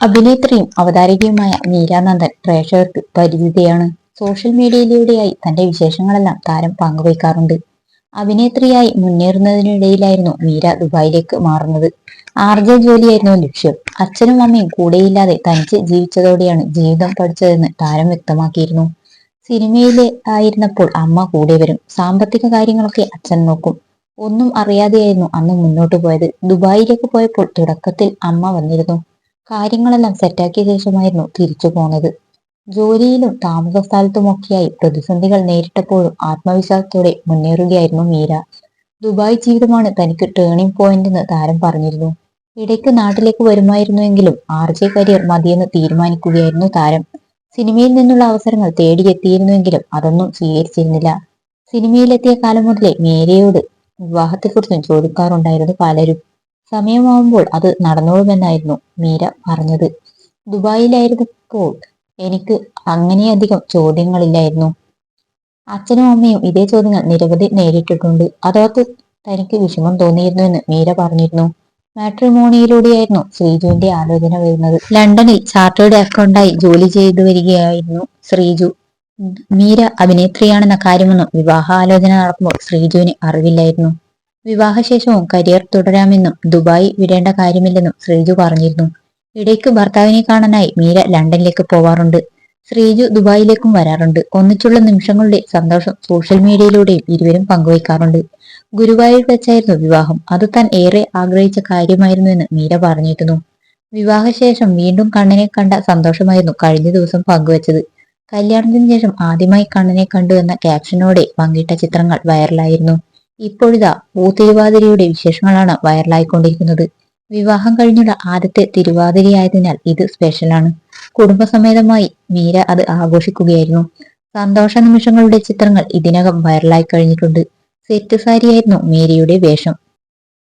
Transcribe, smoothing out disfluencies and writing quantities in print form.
അഭിനേത്രിയും അവതാരകയുമായ മീര നന്ദൻ പ്രേക്ഷകർക്ക് പരിചിതയാണ്. സോഷ്യൽ മീഡിയയിലൂടെയായി തന്റെ വിശേഷങ്ങളെല്ലാം താരം പങ്കുവയ്ക്കാറുണ്ട്. അഭിനേത്രിയായി മുന്നേറുന്നതിനിടയിലായിരുന്നു മീര ദുബായിലേക്ക് മാറുന്നത്. ആർജെ ജോലിയായിരുന്നു ലക്ഷ്യം. അച്ഛനും അമ്മയും കൂടെയില്ലാതെ തനിച്ച് ജീവിച്ചതോടെയാണ് ജീവിതം പഠിച്ചതെന്ന് താരം വ്യക്തമാക്കിയിരുന്നു. സിനിമയിലെ ആയിരുന്നപ്പോൾ അമ്മ കൂടെ വരും, സാമ്പത്തിക കാര്യങ്ങളൊക്കെ അച്ഛൻ നോക്കും. ഒന്നും അറിയാതെയായിരുന്നു അന്ന് മുന്നോട്ട് പോയത്. ദുബായിലേക്ക് പോയപ്പോൾ തുടക്കത്തിൽ അമ്മ വന്നിരുന്നു. കാര്യങ്ങളെല്ലാം സെറ്റാക്കിയ ശേഷമായിരുന്നു തിരിച്ചു പോന്നത്. ജോലിയിലും താമസ സ്ഥലത്തുമൊക്കെയായി പ്രതിസന്ധികൾ നേരിട്ടപ്പോഴും ആത്മവിശ്വാസത്തോടെ മുന്നേറുകയായിരുന്നു മീര. ദുബായ് ജീവിതമാണ് തനിക്ക് ടേണിംഗ് പോയിന്റ് എന്ന് താരം പറഞ്ഞിരുന്നു. ഇടയ്ക്ക് നാട്ടിലേക്ക് വരുമായിരുന്നുവെങ്കിലും ആർജെ കരിയർ മതിയെന്ന് തീരുമാനിക്കുകയായിരുന്നു താരം. സിനിമയിൽ നിന്നുള്ള അവസരങ്ങൾ തേടിയെത്തിയിരുന്നുവെങ്കിലും അതൊന്നും സ്വീകരിച്ചിരുന്നില്ല. സിനിമയിലെത്തിയ കാലം മുതലേ മീരയോട് വിവാഹത്തെക്കുറിച്ചും ചോദിക്കാറുണ്ടായിരുന്നു പലരും. സമയമാവുമ്പോൾ അത് നടന്നോളുമെന്നായിരുന്നു മീര പറഞ്ഞത്. ദുബായിലായിരുന്നപ്പോൾ എനിക്ക് അങ്ങനെയധികം ചോദ്യങ്ങളില്ലായിരുന്നു. അച്ഛനും അമ്മയും ഇതേ ചോദ്യങ്ങൾ നിരവധി നേരിട്ടിട്ടുണ്ട്. അതോർത്ത് തനിക്ക് വിഷമം തോന്നിയിരുന്നുവെന്ന് മീര പറഞ്ഞിരുന്നു. മാട്രിമോണിയിലൂടെയായിരുന്നു ശ്രീജുവിന്റെ ആലോചന വരുന്നത്. ലണ്ടനിൽ ചാർട്ടേഡ് അക്കൗണ്ടായി ജോലി ചെയ്തു വരികയായിരുന്നു ശ്രീജു. മീര അഭിനേത്രിയാണെന്ന കാര്യമൊന്നും വിവാഹാലോചന നടക്കുമ്പോൾ ശ്രീജുവിന് അറിവില്ലായിരുന്നു. വിവാഹശേഷവും കരിയർ തുടരാമെന്നും ദുബായ് വിടേണ്ട കാര്യമില്ലെന്നും ശ്രീജു പറഞ്ഞിരുന്നു. ഇടയ്ക്ക് ഭർത്താവിനെ കാണാനായി മീര ലണ്ടനിലേക്ക് പോവാറുണ്ട്. ശ്രീജു ദുബായിലേക്കും വരാറുണ്ട്. ഒന്നിച്ചുള്ള നിമിഷങ്ങളുടെ സന്തോഷം സോഷ്യൽ മീഡിയയിലൂടെയും ഇരുവരും പങ്കുവയ്ക്കാറുണ്ട്. ഗുരുവായൂർ വെച്ചായിരുന്നു വിവാഹം. അത് താൻ ഏറെ ആഗ്രഹിച്ച കാര്യമായിരുന്നുവെന്ന് മീര പറഞ്ഞിരുന്നു. വിവാഹശേഷം വീണ്ടും കണ്ണനെ കണ്ട സന്തോഷമായിരുന്നു കഴിഞ്ഞ ദിവസം പങ്കുവച്ചത്. കല്യാണത്തിന് ശേഷം ആദ്യമായി കണ്ണനെ കണ്ടു എന്ന ക്യാപ്ഷനോടെ പങ്കിട്ട ചിത്രങ്ങൾ വൈറലായിരുന്നു. ഇപ്പോഴിതാ പൂത്തിരുവാതിരയുടെ വിശേഷങ്ങളാണ് വൈറലായിക്കൊണ്ടിരിക്കുന്നത്. വിവാഹം കഴിഞ്ഞുള്ള ആദ്യത്തെ തിരുവാതിരയായതിനാൽ ഇത് സ്പെഷ്യലാണ്. കുടുംബസമേതമായി മീര അത് ആഘോഷിക്കുകയായിരുന്നു. സന്തോഷ നിമിഷങ്ങളുടെ ചിത്രങ്ങൾ ഇതിനകം വൈറലായി കഴിഞ്ഞിട്ടുണ്ട്. സെറ്റ് സാരിയായിരുന്നു മീരയുടെ വേഷം.